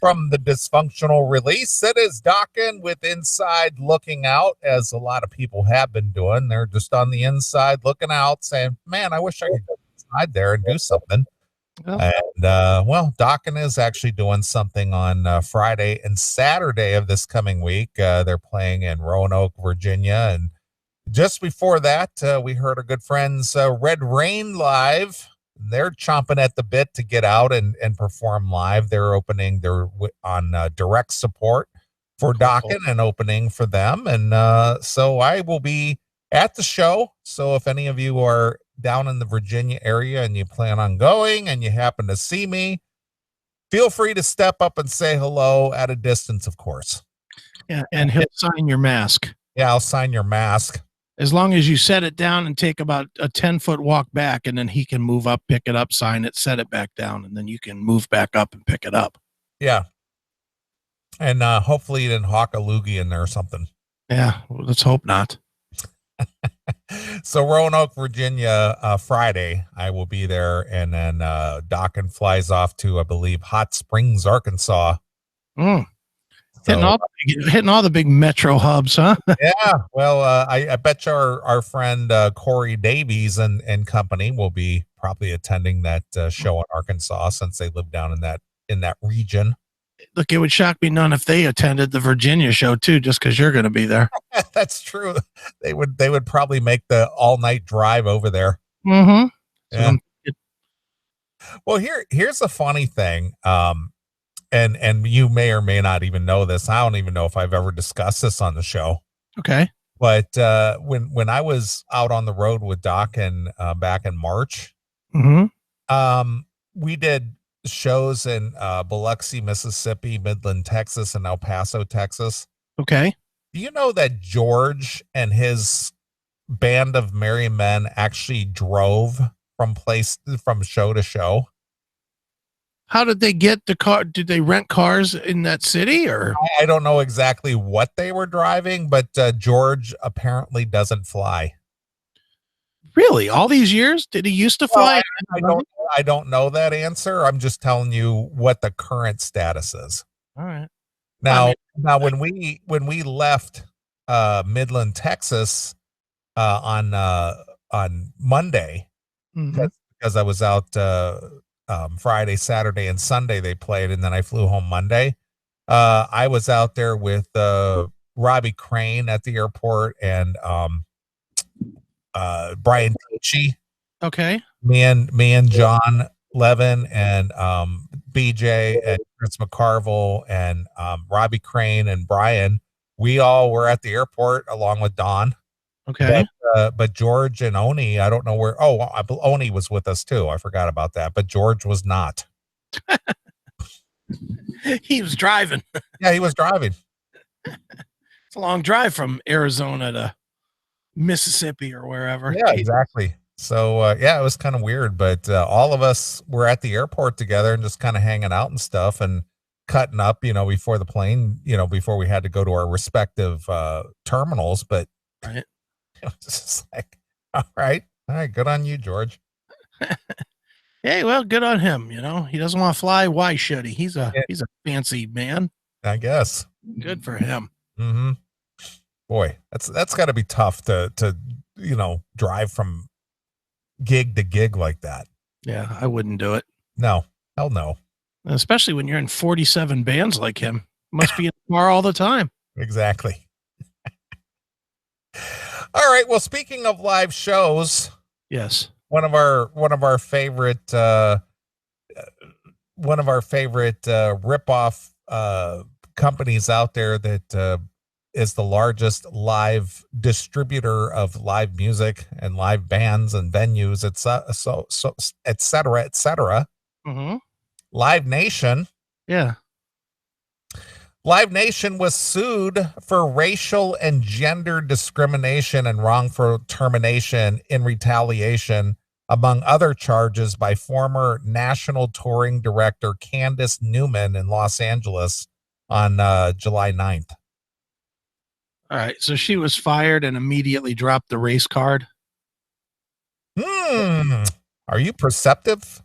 From the dysfunctional release, it is Dockin with Inside Looking Out, as a lot of people have been doing. They're just on the inside looking out, saying, man, I wish I could go inside there and do something. Well, And, well, Dockin is actually doing something on Friday and Saturday of this coming week. They're playing in Roanoke, Virginia. And just before that, we heard our good friends Red Rain live. They're chomping at the bit to get out and perform live. They're opening, they're on direct support for Dockin and opening for them. And so I will be at the show. So if any of you are down in the Virginia area and you plan on going and you happen to see me, feel free to step up and say hello at a distance, of course. Yeah, and he'll sign your mask. Yeah, I'll sign your mask. As long as you set it down and take about a 10-foot walk back, and then he can move up, pick it up, sign it, set it back down, and then you can move back up and pick it up. Yeah. And hopefully you didn't hawk a loogie in there or something. Yeah, well, let's hope not. So Roanoke, Virginia, Friday, I will be there. And then Dockin flies off to, I believe, Hot Springs, Arkansas. So, hitting all the big metro hubs, huh? Yeah. Well, I bet you our friend Corey Davies and company will be probably attending that show in Arkansas, since they live down in that region. Look, it would shock me none if they attended the Virginia show too, just because you're going to be there. That's true. They would probably make the all-night drive over there. Mm-hmm. Yeah. Well, here's a funny thing. And you may or may not even know this. I don't even know if I've ever discussed this on the show. Okay. But when I was out on the road with Dockin back in March, we did shows in Biloxi, Mississippi, Midland, Texas, and El Paso, Texas. Okay. Do you know that George and his band of merry men actually drove from show to show? How did they get the car? Did they rent cars in that city, or? I don't know exactly what they were driving, but George apparently doesn't fly. Really? All these years? Did he used to fly? I don't know that answer. I'm just telling you what the current status is. All right. Now when we left Midland, Texas on Monday, because I was out Friday, Saturday, and Sunday they played, and then I flew home Monday. I was out there with Robbie Crane at the airport and Brian Tichy. Okay. Me and John Levin and BJ and Chris McCarville and Robbie Crane and Brian. We all were at the airport along with Don. Okay. But George and Oni, I don't know where. Oh, Oni was with us too. I forgot about that. But George was not. He was driving. Yeah, he was driving. It's a long drive from Arizona to Mississippi or wherever. Yeah, exactly. So, yeah, it was kind of weird. But all of us were at the airport together and just kind of hanging out and stuff and cutting up, before the plane, before we had to go to our respective terminals. But right. It was just like, all right, good on you, George. Hey, well, good on him. He doesn't want to fly. Why should he? He's a fancy man. I guess. Good for him. Mm-hmm. Boy, that's got to be tough to drive from gig to gig like that. Yeah, I wouldn't do it. No, hell no. Especially when you're in 47 bands like him. Must be in the car all the time. Exactly. All right. Well, speaking of live shows, yes, one of our favorite rip-off companies out there that is the largest live distributor of live music and live bands and venues, et cetera. Mm-hmm. LiveNation. Yeah. LiveNation was sued for racial and gender discrimination and wrongful termination in retaliation, among other charges, by former national touring director Candace Newman in Los Angeles on July 9th. All right. So she was fired and immediately dropped the race card. Are you perceptive,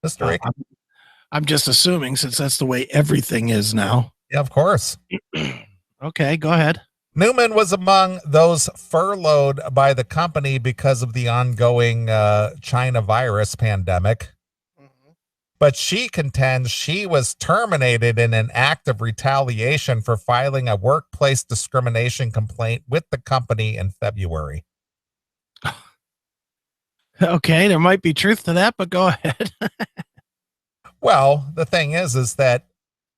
Mr. Aiken? I'm just assuming since that's the way everything is now. Yeah, of course. Okay, go ahead. Newman was among those furloughed by the company because of the ongoing China virus pandemic. But she contends she was terminated in an act of retaliation for filing a workplace discrimination complaint with the company in February. Okay, there might be truth to that, but go ahead. Well, the thing is that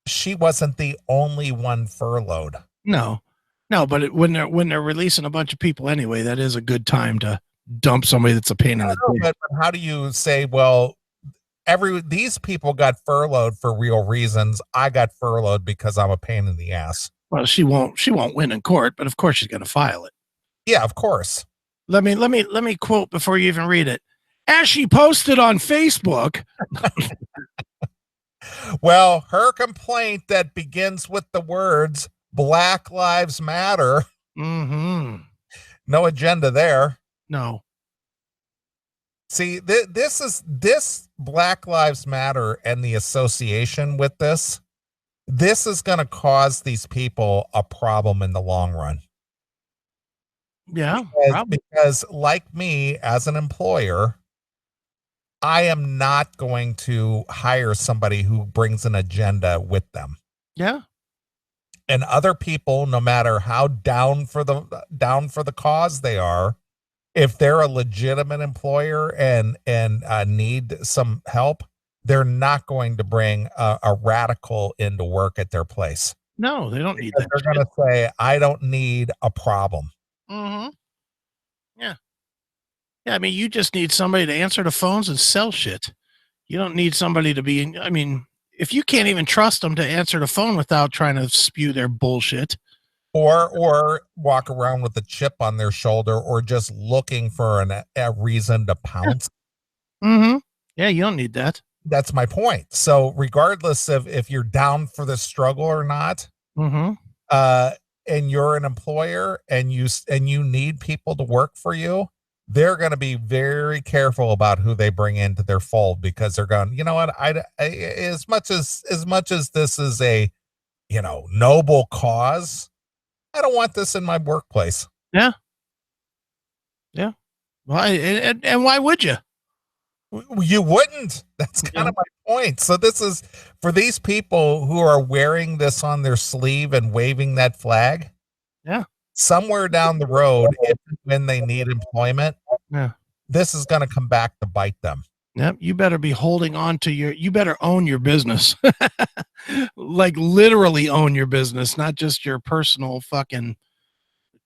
she wasn't the only one furloughed. No, but when they're releasing a bunch of people anyway, that is a good time to dump somebody that's a pain in the dick. But how do you say, well, these people got furloughed for real reasons. I got furloughed because I'm a pain in the ass. Well, she won't win in court, but of course she's going to file it. Yeah, of course. Let me quote before you even read it. As she posted on Facebook. Well, her complaint that begins with the words Black Lives Matter. Mm-hmm. No agenda there. No. See, this Black Lives Matter and the association with this is going to cause these people a problem in the long run. Yeah. Because like me as an employer, I am not going to hire somebody who brings an agenda with them. Yeah. And other people, no matter how down for the cause they are, if they're a legitimate employer and need some help, they're not going to bring a radical into work at their place. No, they don't need that. They're going to say, I don't need a problem. Mm-hmm. Yeah. Yeah, I mean, you just need somebody to answer the phones and sell shit. You don't need somebody to be, I mean, if you can't even trust them to answer the phone without trying to spew their bullshit. Or walk around with a chip on their shoulder or just looking for a reason to pounce. Yeah. Mm-hmm. Yeah, you don't need that. That's my point. So regardless of if you're down for the struggle or not, mm-hmm. And you're an employer and you need people to work for you, they're going to be very careful about who they bring into their fold, because they're going, you know what, I as much as this is a, you know, noble cause, I don't want this in my workplace. Yeah. Yeah. Why? And why would you? You wouldn't. That's kind of my point. So this is for these people who are wearing this on their sleeve and waving that flag. Yeah. Somewhere down the road, if when they need employment, this is going to come back to bite them. Yep. You better be holding on to you better own your business. Like literally own your business, not just your personal fucking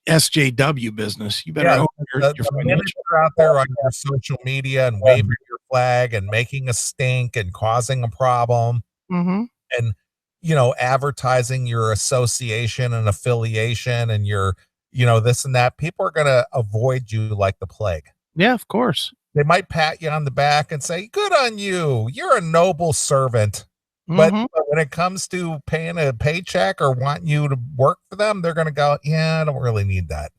SJW business. You better own your minute you're out there on your social media and waving your flag and making a stink and causing a problem, and, you know, advertising your association and affiliation and your, you know, this and that, people are going to avoid you like the plague. Yeah, of course. They might pat you on the back and say, good on you. You're a noble servant. But when it comes to paying a paycheck or wanting you to work for them, they're going to go, yeah, I don't really need that.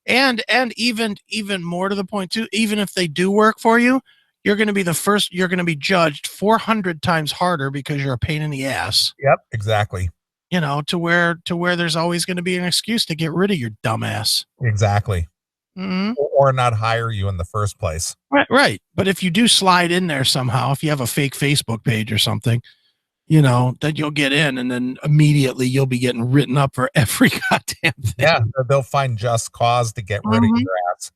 And even more to the point too, even if they do work for you, you're going to be judged 400 times harder because you're a pain in the ass. Yep, exactly. You know, to where there's always going to be an excuse to get rid of your dumbass. Exactly. Or not hire you in the first place. Right. But if you do slide in there somehow, if you have a fake Facebook page or something, you know, that you'll get in and then immediately you'll be getting written up for every goddamn thing. Yeah, they'll find just cause to get rid of your ass.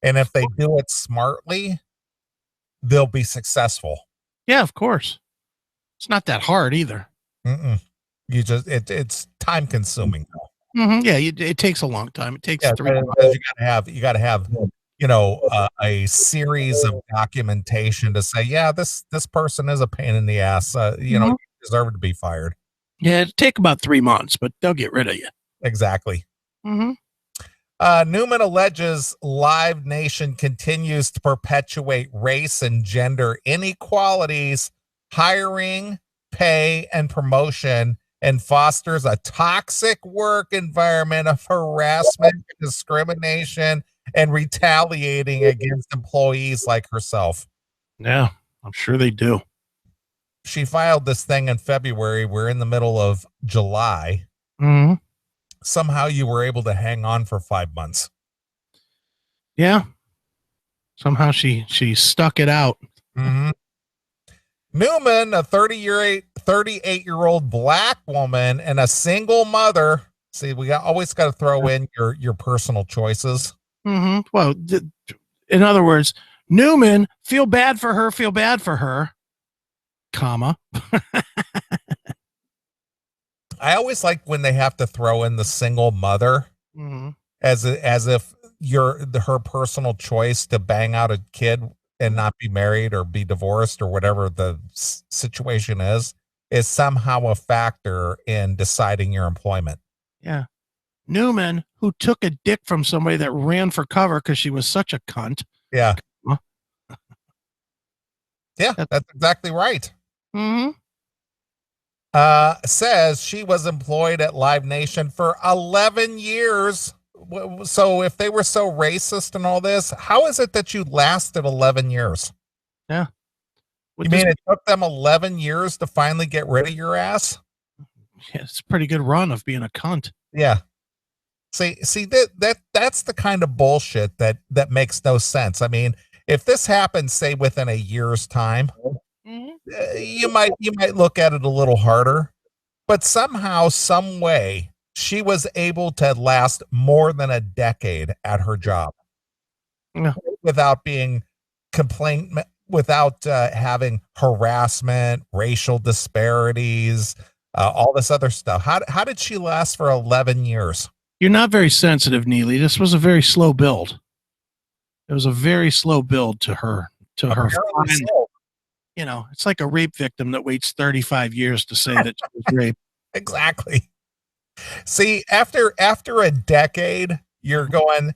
And if they do it smartly, they'll be successful. Yeah, of course. It's not that hard either. You just, it's time consuming though. Yeah, it takes a long time. It takes 3 months. You got to have, you know, a series of documentation to say, yeah, this person is a pain in the ass. You know, you deserve to be fired. Yeah, it'd take about 3 months, but they'll get rid of you. Exactly. Newman alleges LiveNation continues to perpetuate race and gender inequalities, hiring, pay, and promotion, and fosters a toxic work environment of harassment, discrimination, and retaliating against employees like herself. Yeah, I'm sure they do. she filed this thing in February. We're in the middle of July. Mm-hmm. Somehow you were able to hang on for 5 months. Yeah. Somehow she stuck it out. Mm-hmm. Newman, a 38-year-old black woman and a single mother. See, always got to throw in your personal choices. Mm-hmm. Well, in other words, Newman, feel bad for her, comma. I always like when they have to throw in the single mother, mm-hmm. as if her personal choice to bang out a kid and not be married or be divorced or whatever the situation is somehow a factor in deciding your employment. Yeah. Newman, who took a dick from somebody that ran for cover because she was such a cunt. Yeah. Yeah, that's exactly right. Mm-hmm. Says she was employed at LiveNation for 11 years. So if they were so racist and all this, how is it that you lasted 11 years? Yeah. You mean it took them 11 years to finally get rid of your ass? Yeah, it's a pretty good run of being a cunt. Yeah. See that's the kind of bullshit that makes no sense. I mean, if this happens, say within a year's time, you might look at it a little harder, but somehow, some way, she was able to last more than a decade at her job without being without having harassment, racial disparities, all this other stuff. How did she last for 11 years? You're not very sensitive, Neeley. This was a very slow build. It was a very slow build to her. You know, it's like a rape victim that waits 35 years to say that she was raped. Exactly. See, after a decade, you're going,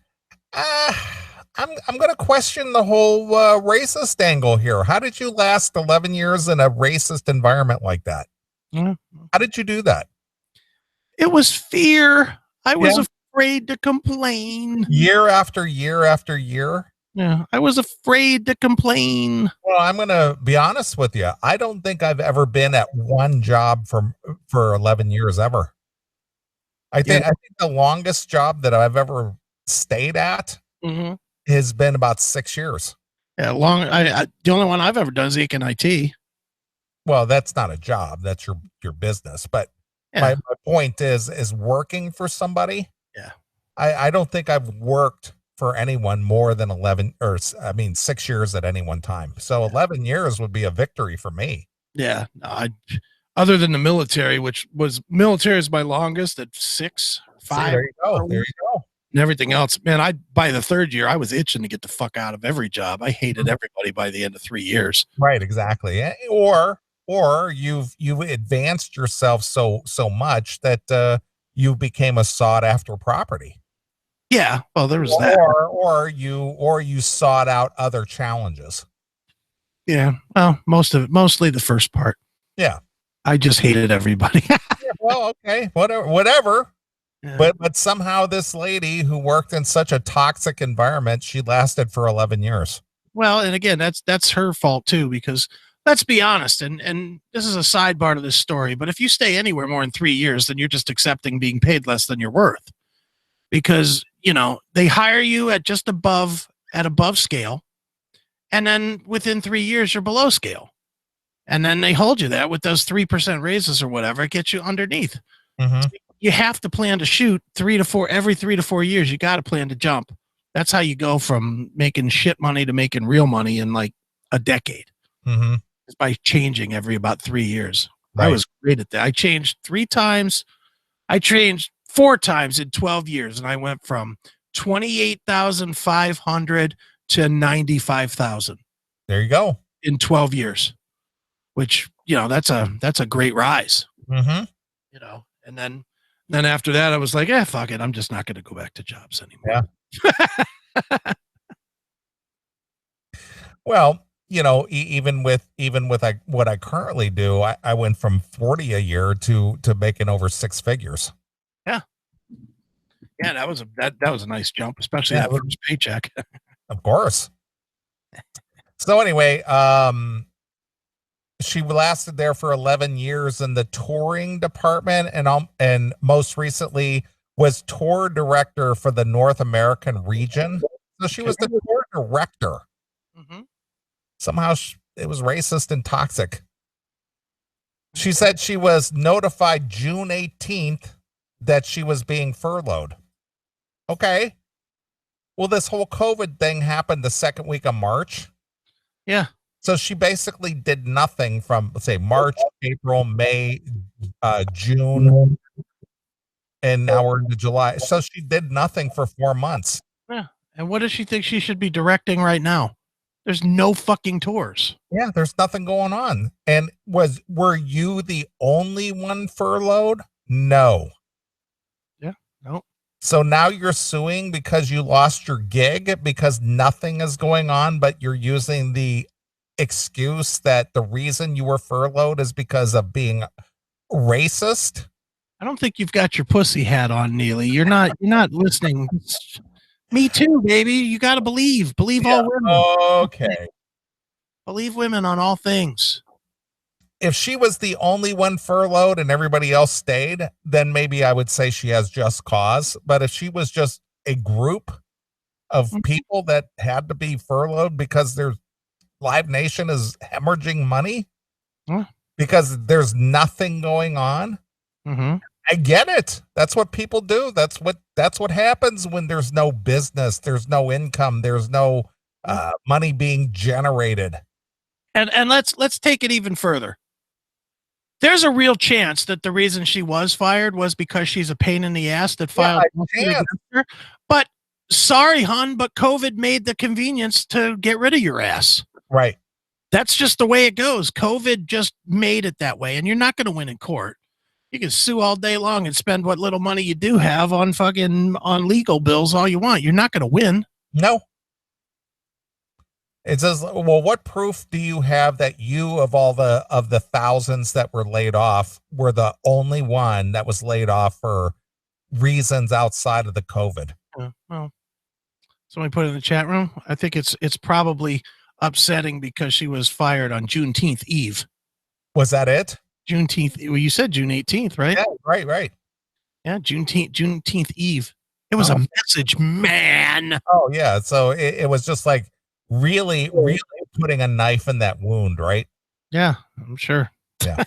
I'm going to question the whole racist angle here. How did you last 11 years in a racist environment like that? How did you do that? It was fear. I was afraid to complain. Year after year after year. Yeah, I was afraid to complain. Well, I'm going to be honest with you. I don't think I've ever been at one job for 11 years ever. I think the longest job that I've ever stayed at has been about 6 years. Yeah, the only one I've ever done is Econ IT. Well, that's not a job. That's your business. But my point is working for somebody. Yeah. I don't think I've worked for anyone more than 6 years at any one time. So 11 years would be a victory for me. Yeah. Other than the military, which was military is my longest at 6, 5. There you go. There you go. And everything else, man, by the third year, I was itching to get the fuck out of every job. I hated everybody by the end of 3 years. Right. Exactly. Or you've advanced yourself so much that you became a sought after property. Yeah, well, there was that. Or you sought out other challenges. Yeah, well, mostly the first part. Yeah, I just hated everybody. Well, okay, whatever. Yeah. But somehow this lady who worked in such a toxic environment, she lasted for 11 years. Well, and again, that's her fault too, because let's be honest, and this is a sidebar to this story, but if you stay anywhere more than 3 years, then you're just accepting being paid less than you're worth. Because, they hire you at above scale. And then within 3 years, you're below scale. And then they hold you that with those 3% raises or whatever, it gets you underneath. So you have to plan to shoot every 3 to 4 years. You got to plan to jump. That's how you go from making shit money to making real money in like a decade. It's by changing every about 3 years. Right. I was great at that. I changed 3 times. I changed 4 times in 12 years, and I went from 28,500 to 95,000. There you go. In 12 years, which, that's a great rise. And then after that, I was like, fuck it. I'm just not going to go back to jobs anymore. Yeah. Well, even with what I currently do, I went from 40 a year to making over 6 figures. Yeah, that was a nice jump, especially that first paycheck. Of course. So anyway, she lasted there for 11 years in the touring department, and most recently was tour director for the North American region. So she was the tour director. Mm-hmm. Somehow it was racist and toxic. She said she was notified June 18th that she was being furloughed. Okay. Well, this whole COVID thing happened the second week of March. Yeah. So she basically did nothing from, let's say, March, April, May, June, and now we're into July. So she did nothing for 4 months. Yeah. And what does she think she should be directing right now? There's no fucking tours. Yeah, there's nothing going on. And were you the only one furloughed? No. Yeah. No. So now you're suing because you lost your gig because nothing is going on, but you're using the excuse that the reason you were furloughed is because of being racist. I don't think you've got your pussy hat on, Neeley. You're not listening. Me too, baby. You got to believe all women. Okay. Believe women on all things. If she was the only one furloughed and everybody else stayed, then maybe I would say she has just cause. But if she was just a group of people that had to be furloughed because their LiveNation is hemorrhaging money because there's nothing going on. Mm-hmm. I get it. That's what people do. That's what happens when there's no business, there's no income, there's no money being generated. And let's take it even further. There's a real chance that the reason she was fired was because she's a pain in the ass that filed against her. But sorry, hon, but COVID made the convenience to get rid of your ass. Right. That's just the way it goes. COVID just made it that way, and you're not going to win in court. You can sue all day long and spend what little money you do have on legal bills all you want. You're not going to win. No. It says, well, what proof do you have that you, of the thousands that were laid off, were the only one that was laid off for reasons outside of the COVID? Well, somebody put it in the chat room. I think it's probably upsetting because she was fired on Juneteenth Eve. Was that it? Juneteenth. Well, you said June 18th, right? Yeah, right. Yeah, Juneteenth Eve. It was a message, man. Oh yeah. So it was just like really putting a knife in that wound, right? Yeah, I'm sure. Yeah.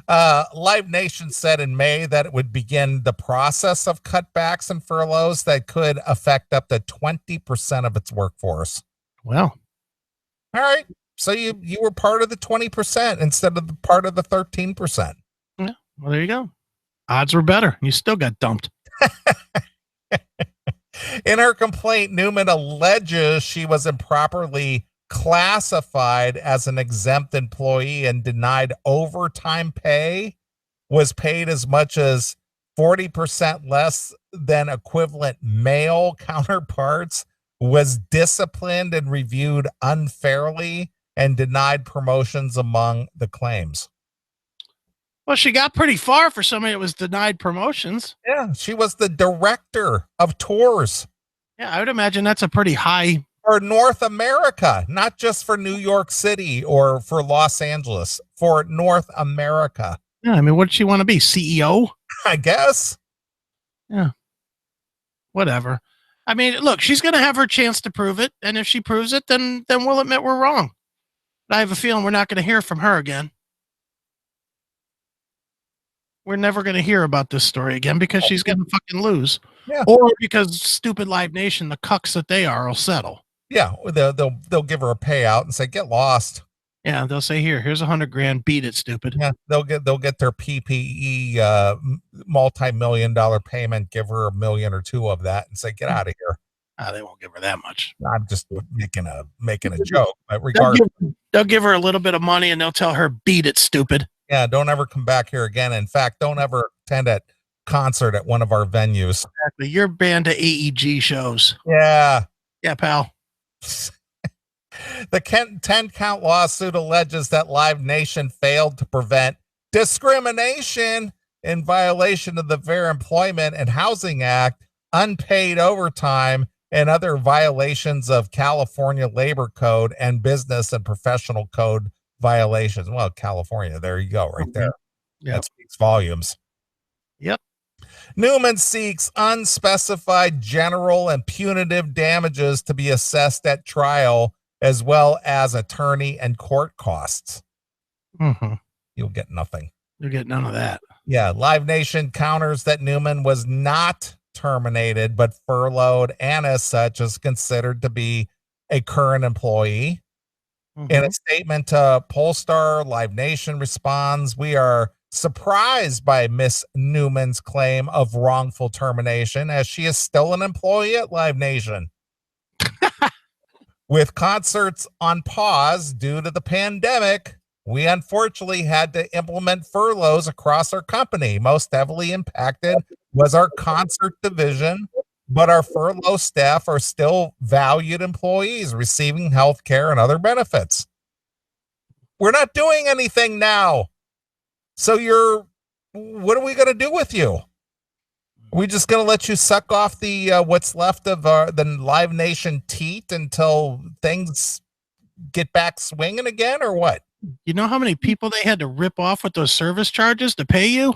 LiveNation said in May that it would begin the process of cutbacks and furloughs that could affect up to 20% of its workforce. Well, all right. So you were part of the 20% instead of the part of the 13%. Yeah. Well, there you go. Odds were better. You still got dumped. In her complaint, Newman alleges she was improperly classified as an exempt employee and denied overtime pay, was paid as much as 40% less than equivalent male counterparts, was disciplined and reviewed unfairly, and denied promotions among the claims. Well, she got pretty far for somebody that was denied promotions. Yeah, she was the director of tours. Yeah, I would imagine that's a pretty high. For North America, not just for New York City or for Los Angeles, for North America. Yeah, I mean, what did she want to be? CEO? I guess. Yeah. Whatever. I mean, look, she's going to have her chance to prove it, and if she proves it, then we'll admit we're wrong. But I have a feeling we're not going to hear from her again. We're never going to hear about this story again because she's going to fucking lose. Yeah. Or because stupid LiveNation, the cucks that they are, will settle. Yeah, they'll give her a payout and say, get lost. Yeah, they'll say, here's $100,000. Beat it, stupid. Yeah, they'll get their PPE multi-million-dollar payment, give her $1 million or $2 million of that, and say, get out of here. They won't give her that much. I'm just making a joke, but regardless, they'll give her a little bit of money and they'll tell her, beat it, stupid. Yeah, don't ever come back here again. In fact, don't ever attend a concert at one of our venues. Exactly. You're banned to AEG shows. Yeah. Yeah, pal. The 10-count lawsuit alleges that LiveNation failed to prevent discrimination in violation of the Fair Employment and Housing Act, unpaid overtime, and other violations of California Labor Code and Business and Professional Code violations. Well, California, there you go, right there. Yep. That speaks volumes. Yep. Newman seeks unspecified general and punitive damages to be assessed at trial, as well as attorney and court costs. Mm-hmm. You'll get nothing. You'll get none of that. Yeah. LiveNation counters that Newman was not terminated, but furloughed, and as such is considered to be a current employee. Mm-hmm. In a statement to Polestar, LiveNation responds, "We are surprised by Miss Newman's claim of wrongful termination, as she is still an employee at LiveNation." With concerts on pause due to the pandemic, we unfortunately had to implement furloughs across our company. Most heavily impacted was our concert division, but our furlough staff are still valued employees receiving health care and other benefits. We're not doing anything now. So what are we going to do with you? Are we just going to let you suck off the what's left of the LiveNation teat until things get back swinging again, or what? You know how many people they had to rip off with those service charges to pay you?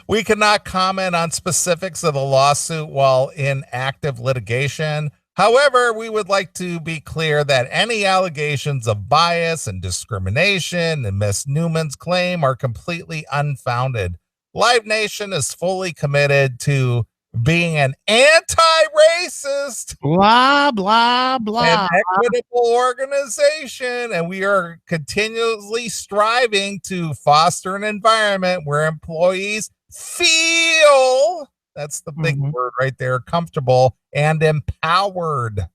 We cannot comment on specifics of the lawsuit while in active litigation. However, we would like to be clear that any allegations of bias and discrimination in Miss Newman's claim are completely unfounded. LiveNation is fully committed to being an anti-racist, blah, blah, blah, and equitable organization, and we are continuously striving to foster an environment where employees feel, that's the big word right there, comfortable and empowered.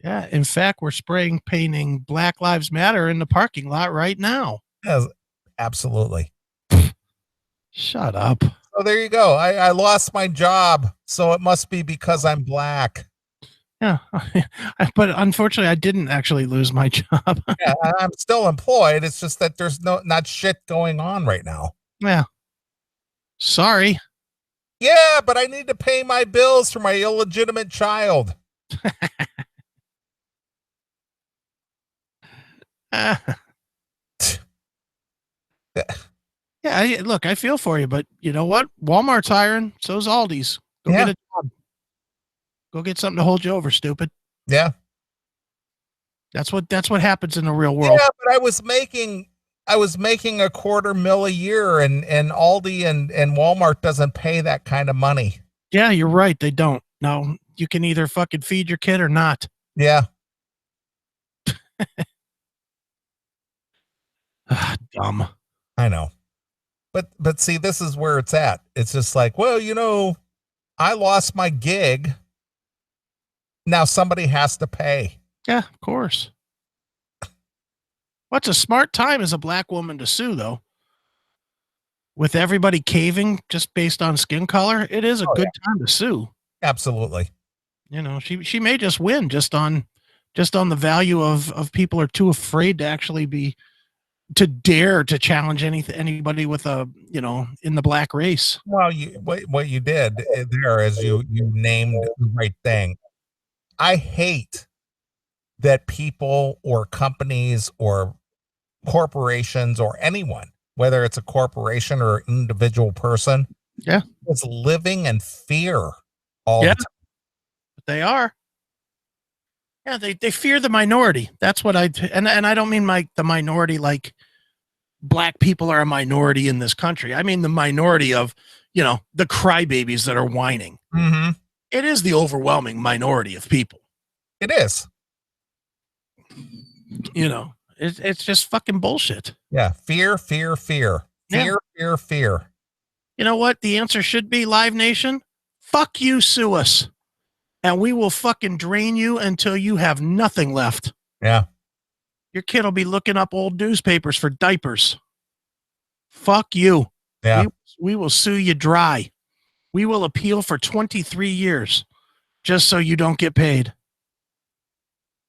Yeah, in fact, we're spraying painting Black Lives Matter in the parking lot right now. Yes, absolutely. Shut up. So there you go. I lost my job, so it must be because I'm black. Yeah, but unfortunately, I didn't actually lose my job. Yeah, I'm still employed. It's just that there's not shit going on right now. Yeah. Sorry. Yeah, but I need to pay my bills for my illegitimate child. Yeah, look, I feel for you, but you know what? Walmart's hiring, so's Aldi's. Go get a job. Go get something to hold you over, stupid. Yeah. That's what happens in the real world. Yeah, but I was making $250,000 a year, and Aldi and Walmart doesn't pay that kind of money. Yeah, you're right. They don't. No, you can either fucking feed your kid or not. Yeah. Dumb. I know. But see, this is where it's at. It's just like, well, I lost my gig. Now somebody has to pay. Yeah, of course. What's a smart time as a black woman to sue, though? With everybody caving just based on skin color, it is a good time to sue. Absolutely. She may just win just on the value of people are too afraid to actually to dare to challenge anybody with in the black race. Well, what you did there is you named the right thing. I hate that people or companies or corporations or anyone, whether it's a corporation or an individual person, is living in fear all the time. They are. Yeah, they fear the minority. That's what and I don't mean the minority like black people are a minority in this country. I mean the minority of, the crybabies that are whining. Mm-hmm. It is the overwhelming minority of people. It is. It's just fucking bullshit. Yeah. Fear. Fear. You know what? The answer should be, LiveNation, fuck you, sue us. And we will fucking drain you until you have nothing left. Yeah. Your kid will be looking up old newspapers for diapers. Fuck you. Yeah. We will sue you dry. We will appeal for 23 years just so you don't get paid.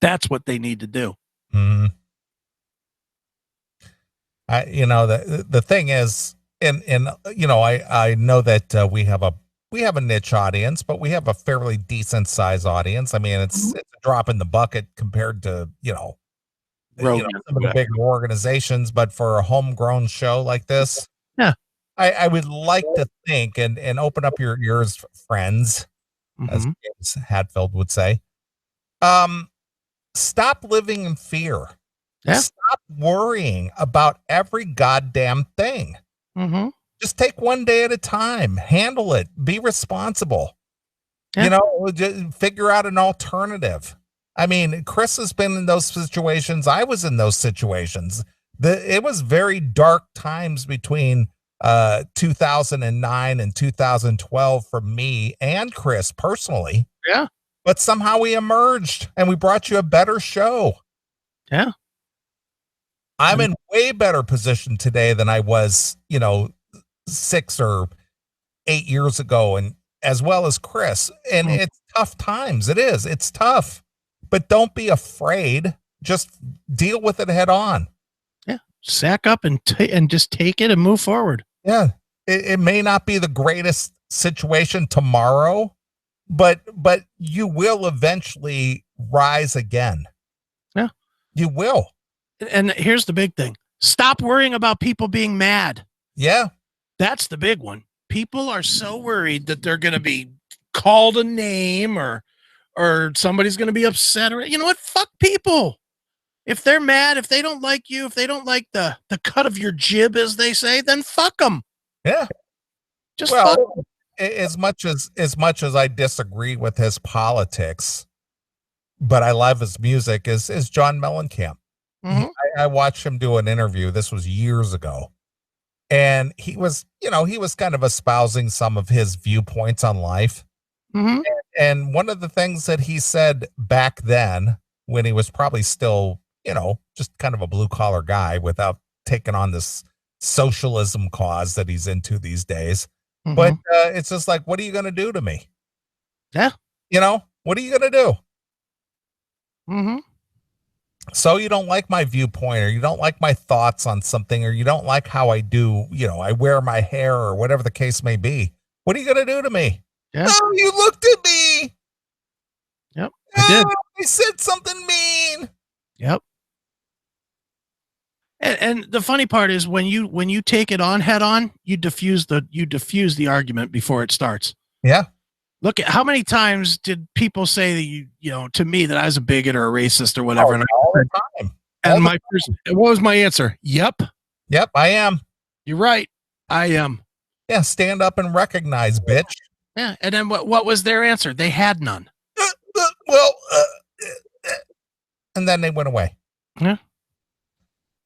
That's what they need to do. Mm-hmm. The thing is, I know that we have we have a niche audience, but we have a fairly decent size audience. I mean, it's a drop in the bucket compared to, Rogan, some of the bigger organizations, but for a homegrown show like this, yeah, I would like to think and open up your ears, friends, as James Hadfield would say. Stop living in fear. Yeah. Stop worrying about every goddamn thing. Just take one day at a time. Handle it. Be responsible. Yeah. Just figure out an alternative. I mean, Chris has been in those situations. I was in those situations. It was very dark times between 2009 and 2012 for me and Chris personally. Yeah. But somehow we emerged and we brought you a better show. Yeah. I'm in way better position today than I was, 6 or 8 years ago, and as well as Chris. And it's tough times. It's tough, but don't be afraid. Just deal with it head on. Yeah. Sack up and just take it and move forward. Yeah. It may not be the greatest situation tomorrow, but you will eventually rise again. Yeah. You will. And here's the big thing. Stop worrying about people being mad. Yeah. That's the big one. People are so worried that they're going to be called a name or somebody's going to be upset, or, you know what? Fuck people. If they're mad, if they don't like you, if they don't like the cut of your jib, as they say, then fuck them. Yeah. Just fuck them. As much as I disagree with his politics, but I love his music, is John Mellencamp. I watched him do an interview. This was years ago. And he was kind of espousing some of his viewpoints on life. And one of the things that he said back then, when he was probably still, just kind of a blue collar guy without taking on this socialism cause that he's into these days. But it's just like, what are you going to do to me? Yeah. What are you going to do? So you don't like my viewpoint, or you don't like my thoughts on something, or you don't like how I do, I wear my hair, or whatever the case may be. What are you going to do to me? Yeah. Oh, you looked at me. Yep. I did. I said something mean. Yep. And the funny part is when you take it on head on, you diffuse the argument before it starts. Yeah. Look at how many times did people say that to me that I was a bigot or a racist or whatever. All the time. And what was my answer? Yep, I am. You're right. I am. Yeah. Stand up and recognize, bitch. Yeah. And then what was their answer? They had none. And then they went away. Yeah.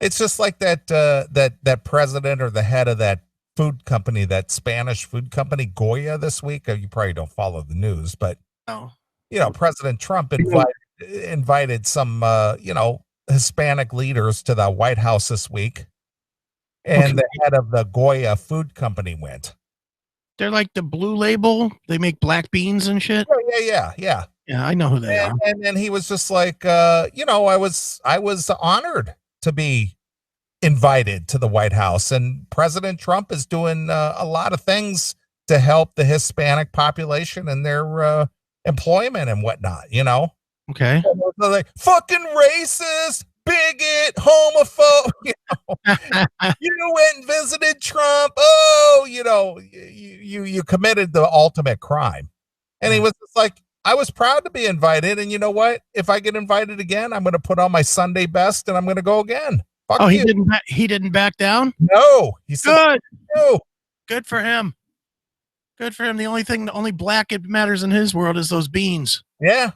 It's just like that president or the head of that food company, that Spanish food company, Goya, this week. You probably don't follow the news, but President Trump invited some Hispanic leaders to the White House this week, and the head of the Goya food company went. They're like the Blue Label. They make black beans and shit. Oh, yeah. Yeah, I know who they are. And then he was just like, I was honored to be invited to the White House, and President Trump is doing a lot of things to help the Hispanic population and their employment and whatnot. Okay. They're like, fucking racist, bigot, homophobe. You went and visited Trump. Oh, you committed the ultimate crime. And he was just like, I was proud to be invited, and you know what? If I get invited again, I'm going to put on my Sunday best and I'm going to go again. Fuck he you. he didn't back down? No. He said, good. No. Good for him. Good for him. The only black it matters in his world is those beans. Yeah.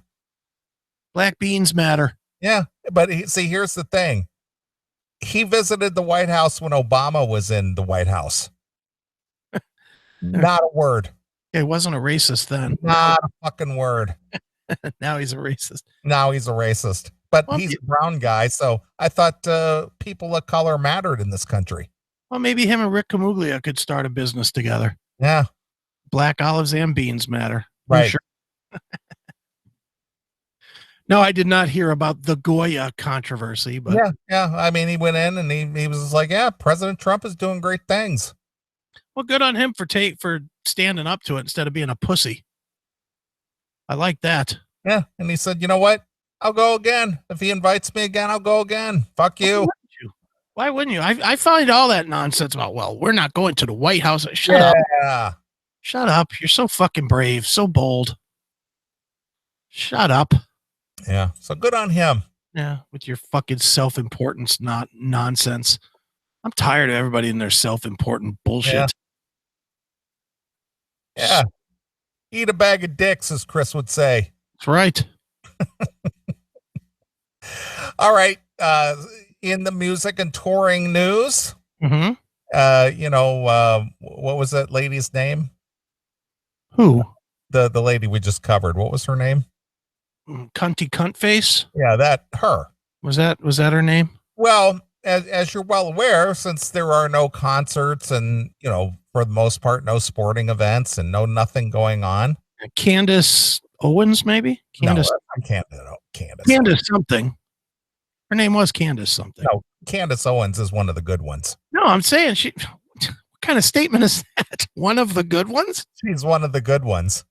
Black beans matter. Yeah. But here's the thing. He visited the White House when Obama was in the White House. Not a word. He wasn't a racist then. Not a fucking word. Now he's a racist. But he's a brown guy, so I thought people of color mattered in this country. Well, maybe him and Rick Camuglia could start a business together. Yeah. Black olives and beans matter. Right. Sure. No, I did not hear about the Goya controversy, but yeah. I mean, he went in and he was like, yeah, President Trump is doing great things. Well, good on him for standing up to it instead of being a pussy. I like that. Yeah. And he said, you know what? I'll go again. If he invites me again, I'll go again. Fuck you. Why wouldn't you? I find all that nonsense about, well, we're not going to the White House. Shut up. Shut up. You're so fucking brave, so bold. Shut up. Yeah. So good on him. Yeah. With your fucking self-importance, not nonsense. I'm tired of everybody in their self-important bullshit. Yeah. Eat a bag of dicks, as Chris would say. That's right. All right. In the music and touring news, mm-hmm. What was that lady's name? Who? The lady we just covered. What was her name? Cunty Cuntface. Yeah, her. Was that her name? Well, as you're well aware, since there are no concerts and, for the most part, no sporting events and nothing going on. Candace Owens, maybe? Candace something. Her name was Candace something. No, Candace Owens is one of the good ones. No, I'm saying what kind of statement is that? One of the good ones? She's one of the good ones.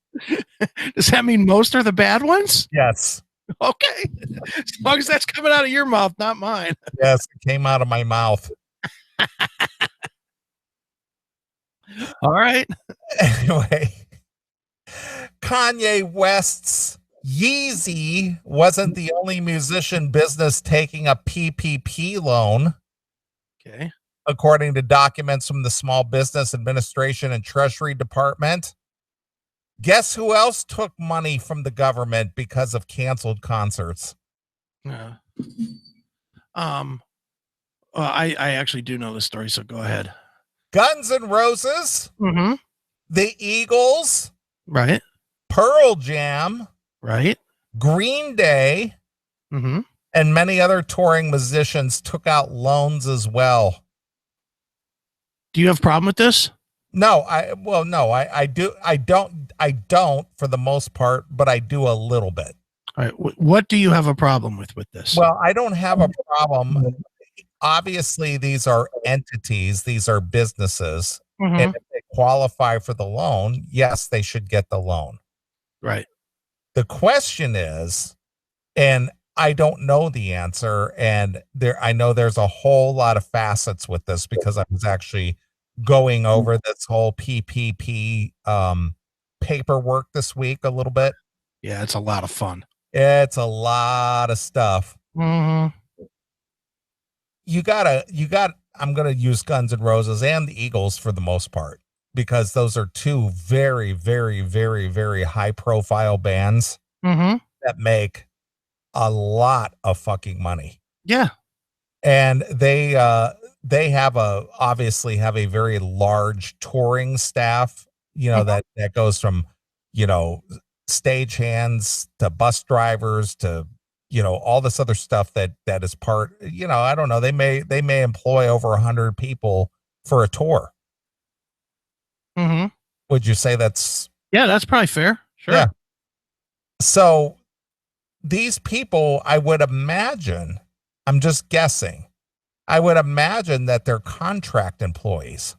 Does that mean most are the bad ones? Yes. Okay. As long as that's coming out of your mouth, not mine. Yes, it came out of my mouth. All right. Anyway, Kanye West's Yeezy wasn't the only musician business taking a PPP loan. Okay. According to documents from the Small Business Administration and Treasury Department. Guess who else took money from the government because of canceled concerts? I actually do know the story, so go ahead. Guns N' Roses, mm-hmm. the Eagles, right? Pearl Jam, right? Green Day, mm-hmm. and many other touring musicians took out loans as well. Do you have a problem with this? No, I do. I don't for the most part, but I do a little bit. All right. What do you have a problem with this? Well, I don't have a problem. Obviously, these are entities. These are businesses. Mm-hmm. And if they qualify for the loan, yes, they should get the loan. Right. The question is, and I don't know the answer, and I know there's a whole lot of facets with this because I was actually going over this whole PPP paperwork this week a little bit. Yeah, it's a lot of fun. It's a lot of stuff. Mm-hmm. I'm going to use Guns N' Roses and the Eagles for the most part, because those are two very, very, very, very high profile bands mm-hmm. that make a lot of fucking money. Yeah. And they obviously have a very large touring staff, that goes from, stagehands to bus drivers to, all this other stuff that is part, I don't know. They may employ over 100 people for a tour. Mm-hmm. Would you say that's? Yeah, that's probably fair. Sure. Yeah. So these people, I would imagine, I'm just guessing, I would imagine that they're contract employees.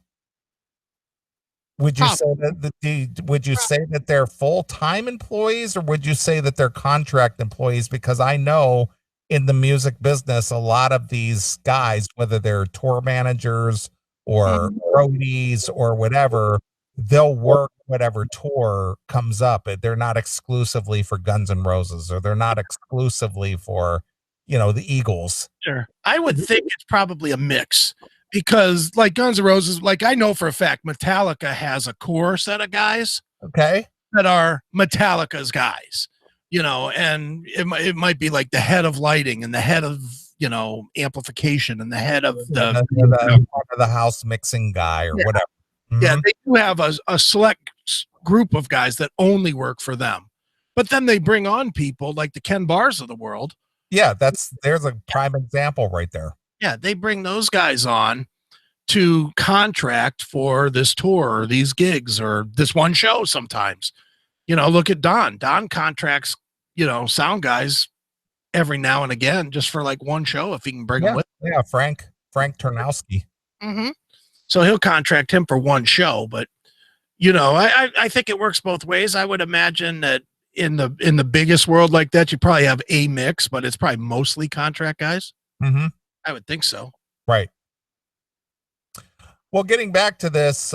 Would you say that they're full-time employees, or would you say that they're contract employees? Because I know in the music business, a lot of these guys, whether they're tour managers or roadies or whatever, they'll work whatever tour comes up. They're not exclusively for Guns N' Roses, or they're not exclusively for, the Eagles. Sure. I would think it's probably a mix, because like Guns N' Roses, like I know for a fact Metallica has a core set of guys, okay, that are Metallica's guys, and it might be like the head of lighting and the head of, amplification and the head of the house mixing guy or whatever. Mm-hmm. Yeah, they do have a select group of guys that only work for them, but then they bring on people like the Ken Bars of the world. Yeah, there's a prime example right there. Yeah, they bring those guys on to contract for this tour or these gigs or this one show sometimes. Look at Don. Don contracts, sound guys every now and again just for like one show if he can bring them with him. Yeah, Frank Turnowski. Mm-hmm. So he'll contract him for one show, but you know, I think it works both ways. I would imagine that in the biggest world like that, you probably have a mix, but it's probably mostly contract guys. Mm-hmm. I would think so. Right. Well, getting back to this,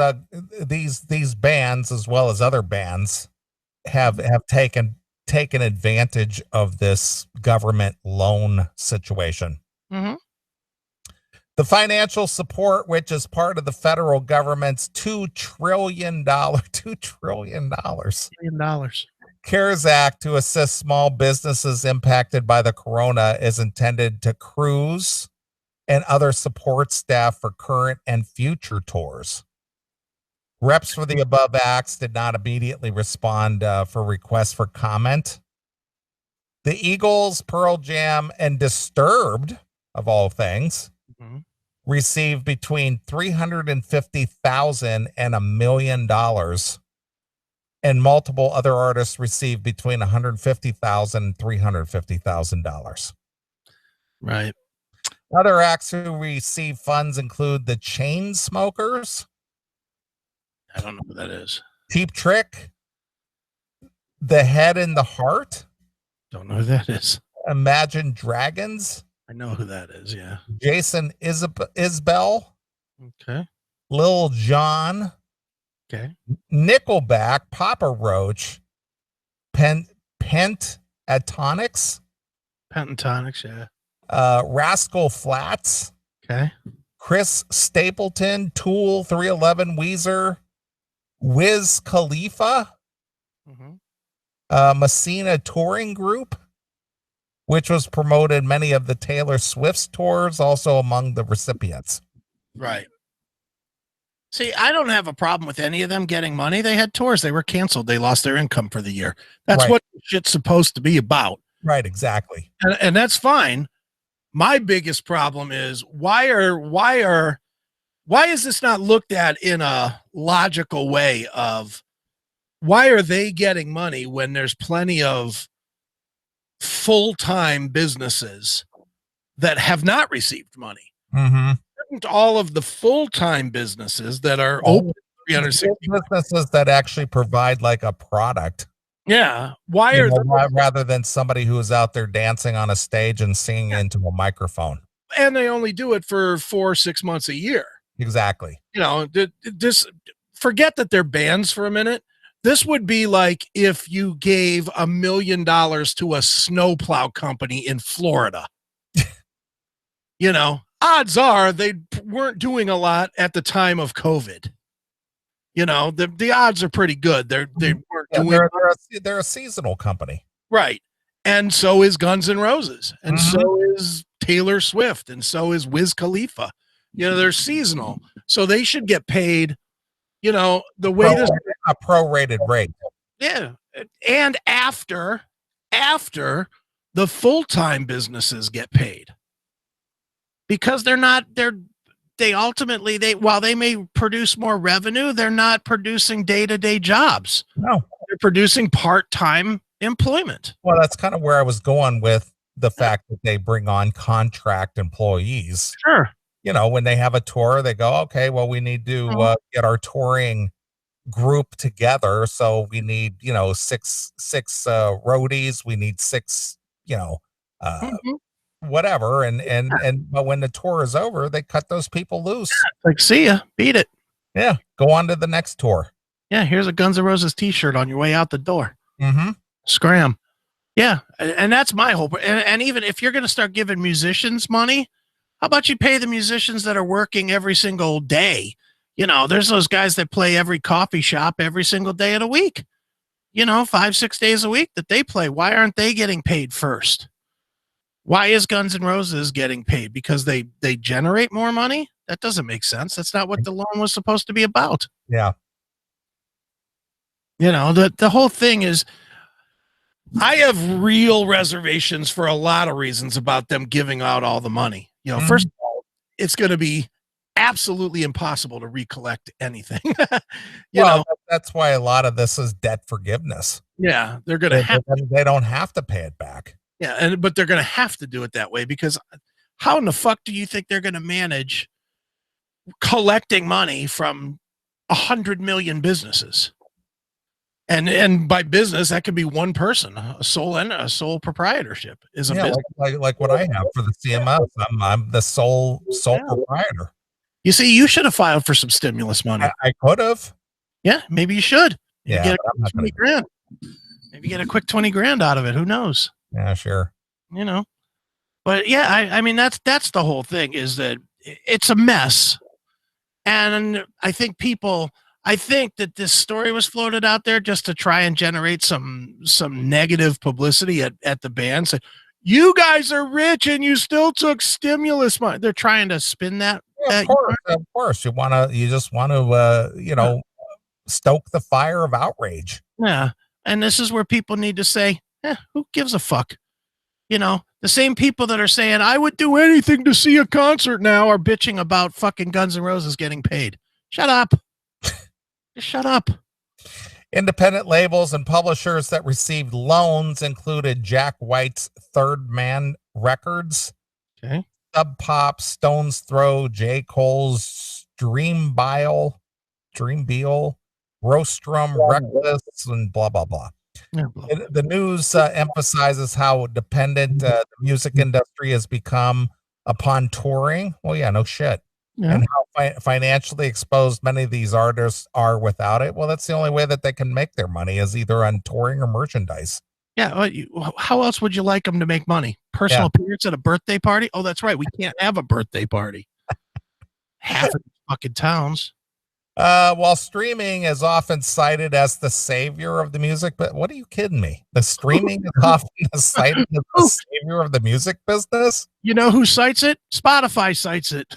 these bands as well as other bands have taken advantage of this government loan situation. Mm-hmm. The financial support, which is part of the federal government's $2 trillion CARES Act to assist small businesses impacted by the corona, is intended to cruise and other support staff for current and future tours. Reps for the above acts did not immediately respond for requests for comment. The Eagles, Pearl Jam, and Disturbed, of all things, received between $350,000 and $1 million, and multiple other artists received between $150,000 and $350,000. Right. Other acts who receive funds include the Chainsmokers. I don't know who that is. Cheap Trick, The Head and the Heart. Don't know who that is. Imagine Dragons. I know who that is. Yeah. Jason Isbell. Okay. Lil Jon. Okay. Nickelback, Papa Roach, Pentatonics. Pentatonics, yeah. Rascal Flatts. Okay. Chris Stapleton, Tool, 311, Weezer, Wiz Khalifa, Messina Touring Group, which was promoted many of the Taylor Swift's tours, also among the recipients. Right. See, I don't have a problem with any of them getting money. They had tours. They were canceled. They lost their income for the year. That's what shit's supposed to be about. Right, exactly. And that's fine. My biggest problem is why is this not looked at in a logical way of why are they getting money when there's plenty of full-time businesses that have not received money? Shouldn't all of the full-time businesses that are open 360 businesses that actually provide like a product? Yeah. Why are rather than somebody who is out there dancing on a stage and singing into a microphone? And they only do it for 4 or 6 months a year. Exactly. You know, this, forget that they're bands for a minute. This would be like if you gave $1 million to a snowplow company in Florida. You know, odds are they weren't doing a lot at the time of COVID. You know, the odds are pretty good. They weren't doing. They're a seasonal company, right? And so is Guns N' Roses, and so is Taylor Swift, and so is Wiz Khalifa. You know, they're seasonal, so they should get paid. You know, the way this a prorated rate. Yeah, and after the full-time businesses get paid, because they ultimately, while they may produce more revenue, they're not producing day-to-day jobs. No, they're producing part-time employment. Well, that's kind of where I was going with the fact that they bring on contract employees. Sure. You know, when they have a tour, they go, okay, well, we need to get our touring group together. So we need, you know, six roadies. We need 6, you know, whatever. But when the tour is over, they cut those people loose. Like, see ya, beat it. Yeah. Go on to the next tour. Yeah. Here's a Guns N' Roses t-shirt on your way out the door. Scram. Yeah. And that's my hope. And even if you're going to start giving musicians money, how about you pay the musicians that are working every single day? You know, there's those guys that play every coffee shop every single day of the week, you know, 5-6 days a week that they play. Why aren't they getting paid first? Why is Guns N' Roses getting paid? Because they generate more money? That doesn't make sense. That's not what the loan was supposed to be about. Yeah. You know, the whole thing is, I have real reservations for a lot of reasons about them giving out all the money. You know, first of all, it's going to be absolutely impossible to recollect anything. you know, that's why a lot of this is debt forgiveness. Yeah, they're going to they don't have to pay it back. Yeah, but they're going to have to do it that way, because how in the fuck do you think they're going to manage collecting money from 100 million businesses. And by business, that could be one person, a sole proprietorship is a business. Like what I have for the CMS. I'm the sole proprietor. You see, you should have filed for some stimulus money. I could have. Yeah, maybe you should. Maybe get a quick 20 grand. Maybe get a quick 20 grand out of it. Who knows? Yeah, sure. You know, but yeah, I mean, that's the whole thing, is that it's a mess. And I think that this story was floated out there just to try and generate some negative publicity at the band. So, you guys are rich and you still took stimulus money. They're trying to spin that. Yeah, of course. You just want to, stoke the fire of outrage. Yeah. And this is where people need to say, who gives a fuck? The same people that are saying, I would do anything to see a concert now, are bitching about fucking Guns N' Roses getting paid. Shut up. Just shut up. Independent labels and publishers that received loans included Jack White's Third Man Records, Sub Pop, Stone's Throw, J. Cole's Dreambeil, Rostrum, Reckless, and blah, blah, blah. Yeah. The news emphasizes how dependent the music industry has become upon touring. Well, yeah, no shit. Yeah. And how financially exposed many of these artists are without it. Well, that's the only way that they can make their money, is either on touring or merchandise. Yeah. How else would you like them to make money? Personal appearance at a birthday party? Oh, that's right. We can't have a birthday party. Half of these fucking towns. While streaming is often cited as the savior of the music, but what are you kidding me? The streaming is often cited as the savior of the music business. You know who cites it? Spotify cites it.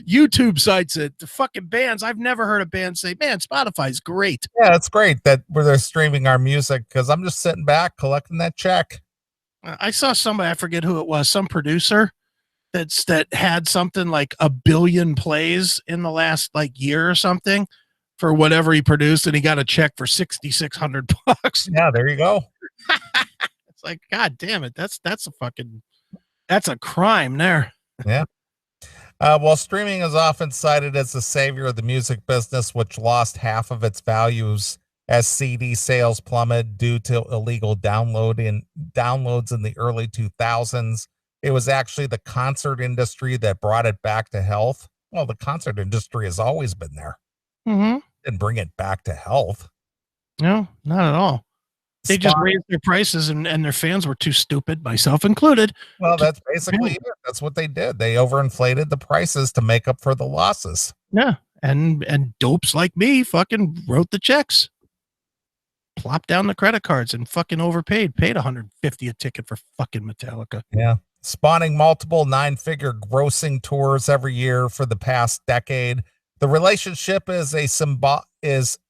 YouTube cites it. The fucking bands. I've never heard a band say, man, Spotify's great. Yeah, it's great that they're streaming our music, because I'm just sitting back collecting that check. I saw somebody, I forget who it was, some producer that had something like 1 billion plays in the last year or something for whatever he produced, and he got a check for $6,600. Yeah, there you go. It's like, God damn it, that's a crime there. Yeah. While streaming is often cited as the savior of the music business, which lost half of its values as CD sales plummeted due to illegal downloads in the early 2000s, it was actually the concert industry that brought it back to health. Well, the concert industry has always been there. Mm-hmm. Didn't bring it back to health. No, not at all. They just raised their prices, and their fans were too stupid, myself included. Well, that's basically it. That's what they did. They overinflated the prices to make up for the losses. Yeah, and dopes like me fucking wrote the checks, plopped down the credit cards, and fucking overpaid. Paid $150 a ticket for fucking Metallica. Yeah. Spawning multiple 9-figure grossing tours every year for the past decade. The relationship is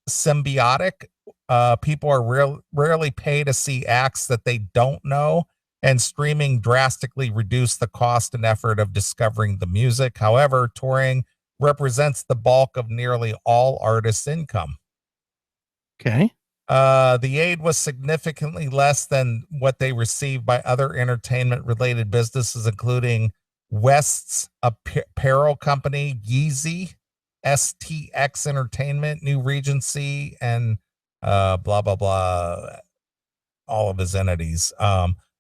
symbiotic. People are rarely paid to see acts that they don't know, and streaming drastically reduced the cost and effort of discovering the music. However, touring represents the bulk of nearly all artists' income. Okay. The aid was significantly less than what they received by other entertainment-related businesses, including West's apparel company, Yeezy, STX Entertainment, New Regency, and blah, blah, blah, all of his entities.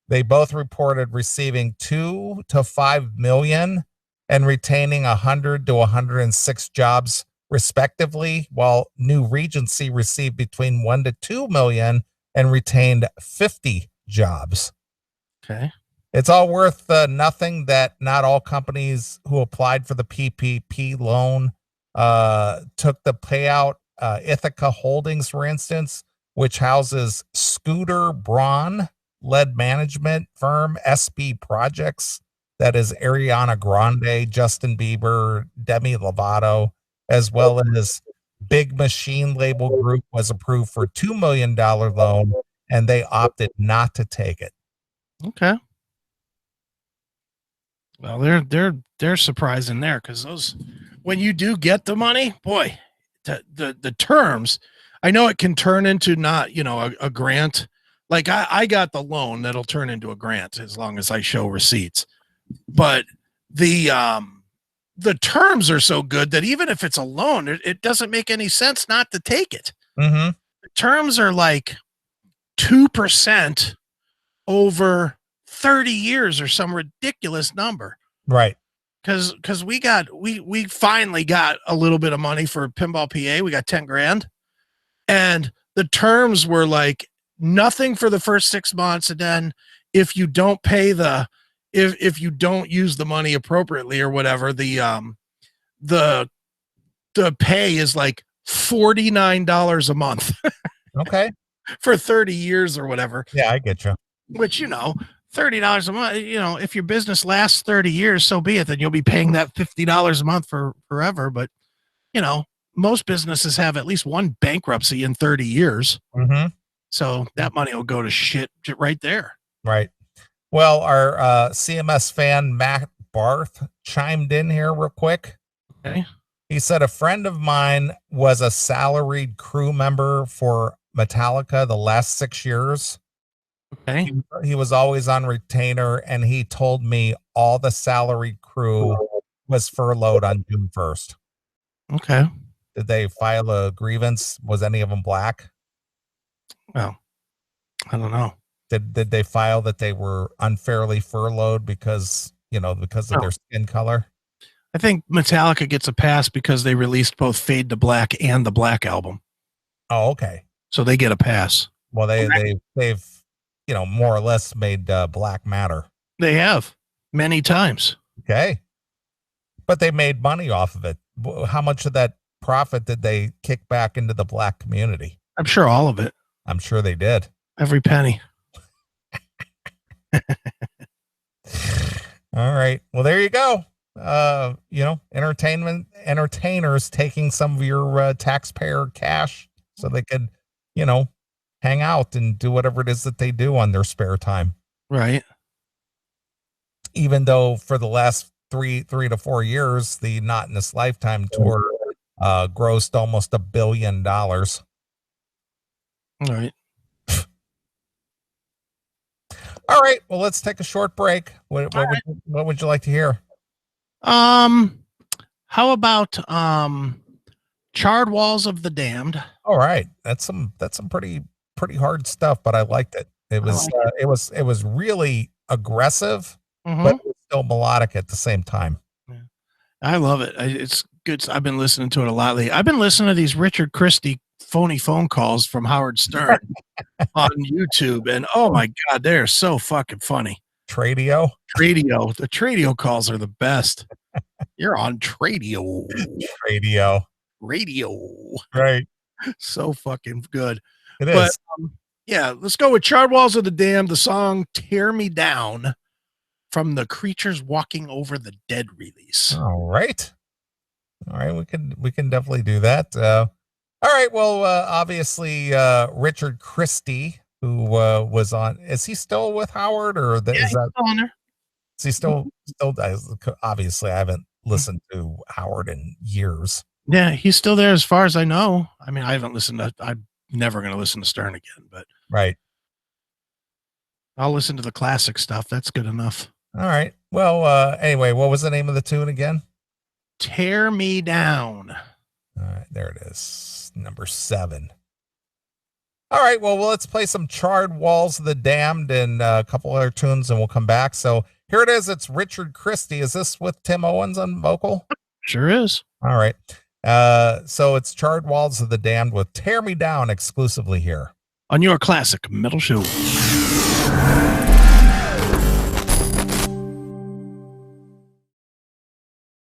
They both reported receiving $2 to $5 million and retaining 100 to 106 jobs respectively, while New Regency received between 1 to 2 million and retained 50 jobs. Okay. It's all worth nothing that not all companies who applied for the PPP loan took the payout. Ithaca Holdings, for instance, which houses Scooter Braun led management firm SB Projects, that is Ariana Grande, Justin Bieber, Demi Lovato, as well as Big Machine Label Group, was approved for $2 million loan, and they opted not to take it. Okay. Well, they're surprising there, because those, when you do get the money, boy, the terms, I know it can turn into not, a grant. Like I got the loan that'll turn into a grant as long as I show receipts. But the the terms are so good that even if it's a loan, it doesn't make any sense not to take it. Mm-hmm. The terms are like 2% over 30 years or some ridiculous number. Right. Because we finally got a little bit of money for Pinball PA. We got 10 grand. And the terms were like nothing for the first 6 months. And then if you don't pay if you don't use the money appropriately or whatever, the pay is like $49 a month. Okay. For 30 years or whatever. Yeah, I get you. Which, $30 a month, if your business lasts 30 years, so be it. Then you'll be paying that $50 a month for forever. But, most businesses have at least one bankruptcy in 30 years. Mm-hmm. So that money will go to shit right there. Right. Well, our CMS fan, Matt Barth, chimed in here real quick. Okay. He said a friend of mine was a salaried crew member for Metallica the last 6 years. Okay. He was always on retainer, and he told me all the salaried crew was furloughed on June 1st. Okay. Did they file a grievance? Was any of them black? Well, I don't know. Did they file that they were unfairly furloughed because of their skin color? I think Metallica gets a pass because they released both Fade to Black and the Black Album. Oh, okay. So they get a pass. Well, they've more or less made black matter. They have many times. Okay. But they made money off of it. How much of that profit did they kick back into the black community? I'm sure all of it. I'm sure they did. Every penny. All right. Well, there you go. Entertainers taking some of your taxpayer cash so they could, hang out and do whatever it is that they do on their spare time. Right. Even though for the last 3 to 4 years, the Not in This Lifetime tour grossed almost $1 billion. All right. All right. Well, let's take a short break. What would you like to hear? How about Charred Walls of the Damned? All right. That's some pretty hard stuff, but I liked it. It was really aggressive, but it was still melodic at the same time. Yeah. I love it. It's good. I've been listening to it a lot lately. I've been listening to these Richard Christie phony phone calls from Howard Stern on YouTube, and oh my God, they're so fucking funny. The Tradio calls are the best. You're on Radio. Right. So fucking good. It is. Yeah, let's go with Charred Walls of the Damned, the song Tear Me Down from the Creatures Walking Over the Dead release. All right. We can definitely do that. All right. Well, obviously, Richard Christie, who was on, is he still with Howard, or is that on there? Is he still obviously I haven't listened to Howard in years. Yeah, he's still there as far as I know. I mean, I'm never going to listen to Stern again, but right. I'll listen to the classic stuff. That's good enough. All right. Well, anyway, what was the name of the tune again? Tear Me Down. All right, there it is. Number 7. All right, well, let's play some Charred Walls of the Damned and a couple other tunes, and we'll come back. So here it is. It's Richard Christie. Is this with Tim Owens on vocal? Sure is. All right. So it's Charred Walls of the Damned with Tear Me Down exclusively here on your classic metal show.